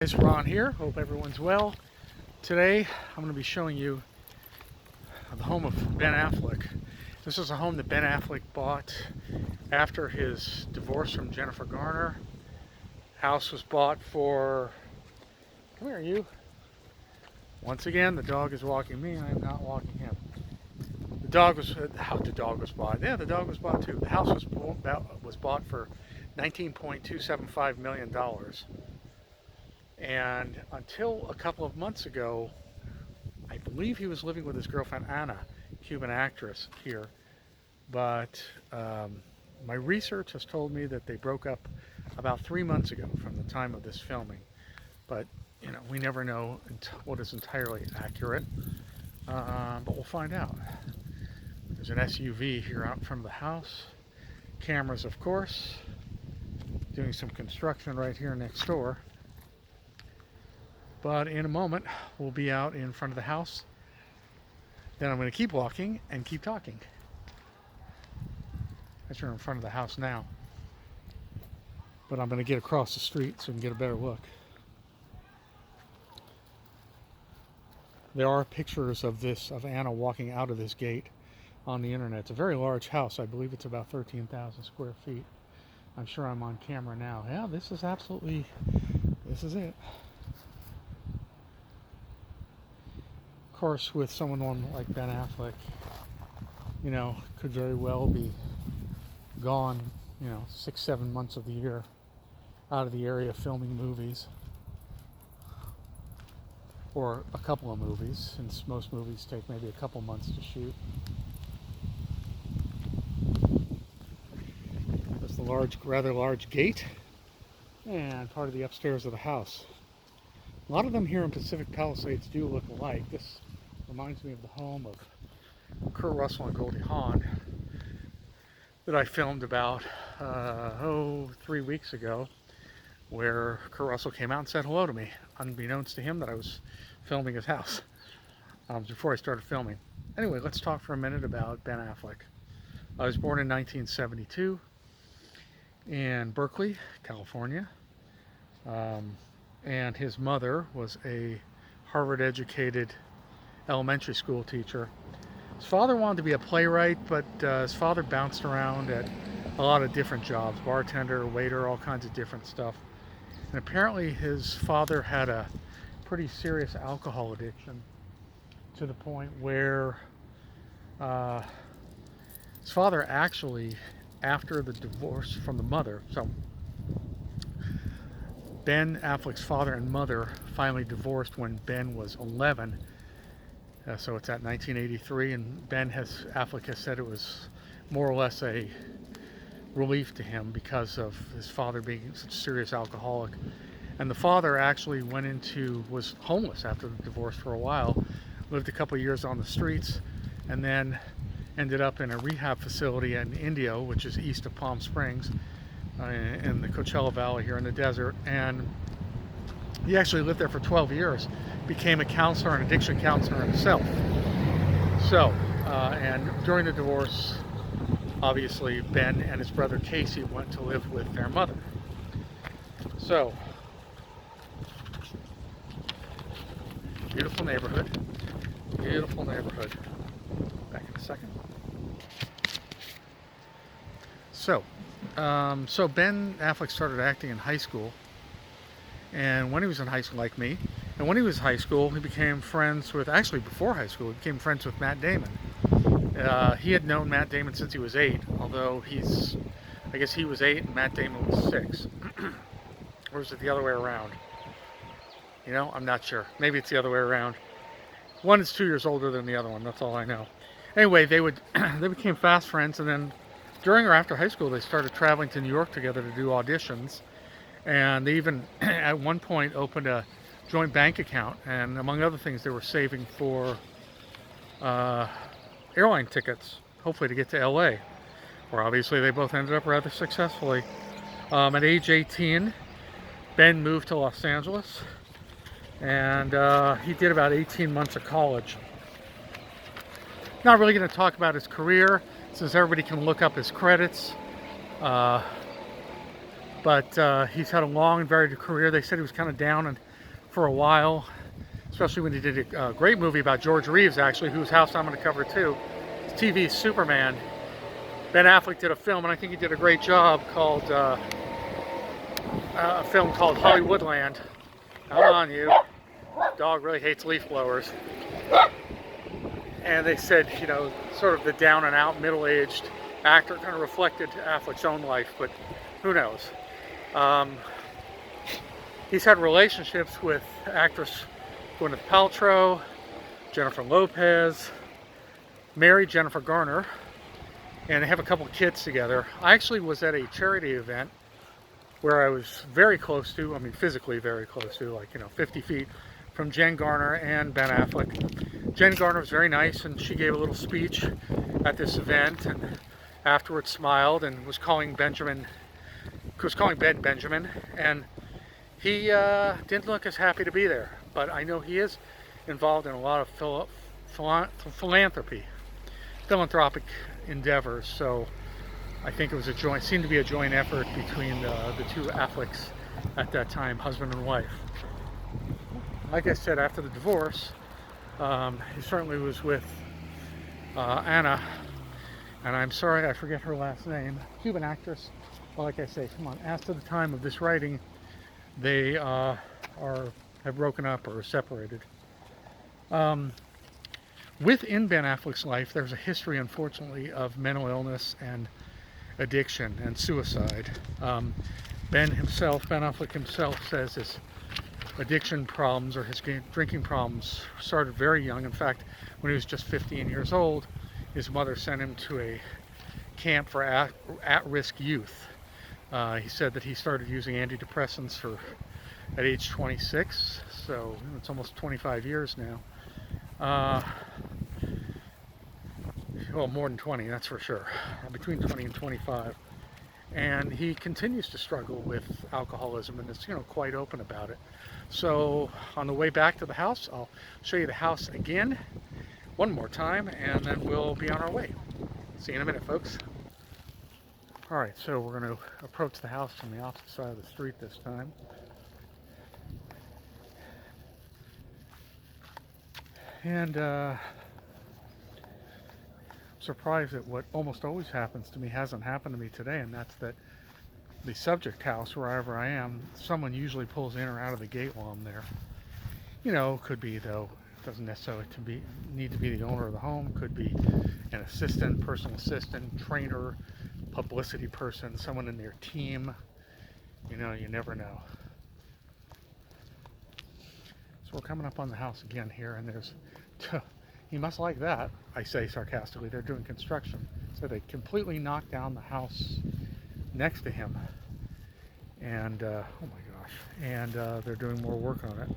It's Ron here. Hope everyone's well. Today I'm going to be showing you the home of Ben Affleck. This is a home that Ben Affleck bought after his divorce from Jennifer Garner. House was bought for... Come here, you. Once again, the dog is walking me. I am not walking him. The dog was... How the dog was bought? Yeah, the dog was bought too. The house was bought for $19.275 million. And until a couple of months ago, I believe he was living with his girlfriend Anna, Cuban actress here. But my research has told me that they broke up about 3 months ago from the time of this filming. But you know, we never know what is entirely accurate. But we'll find out. There's an SUV here out in front of the house. Cameras, of course. Doing some construction right here next door. But in a moment, we'll be out in front of the house. Then I'm going to keep walking and keep talking. Actually, we're in front of the house now. But I'm going to get across the street so we can get a better look. There are pictures of Anna walking out of this gate on the internet. It's a very large house. I believe it's about 13,000 square feet. I'm sure I'm on camera now. Yeah, this is it. Of course, with someone like Ben Affleck, you know, could very well be gone, 6-7 months of the year out of the area filming movies, or a couple of movies, since most movies take maybe a couple months to shoot. There's the rather large gate and part of the upstairs of the house. A lot of them here in Pacific Palisades do look alike. This reminds me of the home of Kurt Russell and Goldie Hawn that I filmed about 3 weeks ago, where Kurt Russell came out and said hello to me, unbeknownst to him that I was filming his house before I started filming. Anyway, let's talk for a minute about Ben Affleck. I was born in 1972 in Berkeley, California. And his mother was a Harvard-educated elementary school teacher. His father wanted to be a playwright, but his father bounced around at a lot of different jobs, bartender, waiter, all kinds of different stuff. And apparently his father had a pretty serious alcohol addiction, to the point where his father actually, after the divorce from the mother, so Ben Affleck's father and mother finally divorced when Ben was 11. So it's at 1983, and Affleck has said it was more or less a relief to him because of his father being such a serious alcoholic. And the father actually was homeless after the divorce for a while, lived a couple of years on the streets, and then ended up in a rehab facility in Indio, which is east of Palm Springs, in the Coachella Valley here in the desert. And he actually lived there for 12 years, became a counselor, an addiction counselor himself. So, and during the divorce, obviously Ben and his brother Casey went to live with their mother. So, beautiful neighborhood. Beautiful neighborhood. Back in a second. So Ben Affleck started acting in high school, and when he was in high school, like me, and when he was in high school, he became friends with, actually before high school, he became friends with Matt Damon. He had known Matt Damon since he was 8, although I guess he was 8 and Matt Damon was 6. Or is it the other way around? I'm not sure. Maybe it's the other way around. One is 2 years older than the other one, that's all I know. Anyway, they became fast friends, and then during or after high school, they started traveling to New York together to do auditions. And they even, at one point, opened a joint bank account. And among other things, they were saving for airline tickets, hopefully to get to LA, where obviously they both ended up rather successfully. At age 18, Ben moved to Los Angeles, and he did about 18 months of college. Not really going to talk about his career, since everybody can look up his credits. But he's had a long and varied career. They said he was kind of down and for a while, especially when he did a great movie about George Reeves, actually, whose house I'm going to cover too. It's TV's Superman. Ben Affleck did a film, and I think he did a great job, called a film called Hollywoodland. Come on, you. Dog really hates leaf blowers. And they said, you know, sort of the down and out middle-aged actor kind of reflected Affleck's own life, but who knows. He's had relationships with actress Gwyneth Paltrow, Jennifer Lopez, married Jennifer Garner, and they have a couple kids together. I actually was at a charity event where I was very close to, I mean physically very close to, like, you know, 50 feet from Jen Garner and Ben Affleck. Jen Garner was very nice, and she gave a little speech at this event, and afterwards smiled and was calling Ben Benjamin, and he didn't look as happy to be there. But I know he is involved in a lot of philanthropic endeavors, so I think it was seemed to be a joint effort between the two Afflecks at that time, husband and wife. Like I said, after the divorce, he certainly was with Anna, and I'm sorry I forget her last name, Cuban actress. Well, like I say, come on, as to the time of this writing, they have broken up or separated. Within Ben Affleck's life, there's a history, unfortunately, of mental illness and addiction and suicide. Ben Affleck himself says his addiction problems or his drinking problems started very young. In fact, when he was just 15 years old, his mother sent him to a camp for at-risk youth. He said that he started using antidepressants at age 26, so it's almost 25 years now. Well, more than 20, that's for sure. Between 20 and 25. And he continues to struggle with alcoholism, and is, you know, quite open about it. So on the way back to the house, I'll show you the house again, one more time, and then we'll be on our way. See you in a minute, folks. All right, so we're going to approach the house from the opposite side of the street this time. And surprised that what almost always happens to me hasn't happened to me today, and that's that the subject house, wherever I am, someone usually pulls in or out of the gate while I'm there. You know, could be, though, it doesn't necessarily need to be the owner of the home. Could be an assistant, personal assistant, trainer, publicity person, someone in their team. You know, you never know. So we're coming up on the house again here, and there's, he must like that, I say sarcastically. They're doing construction, so they completely knocked down the house next to him, and oh my gosh, and they're doing more work on it.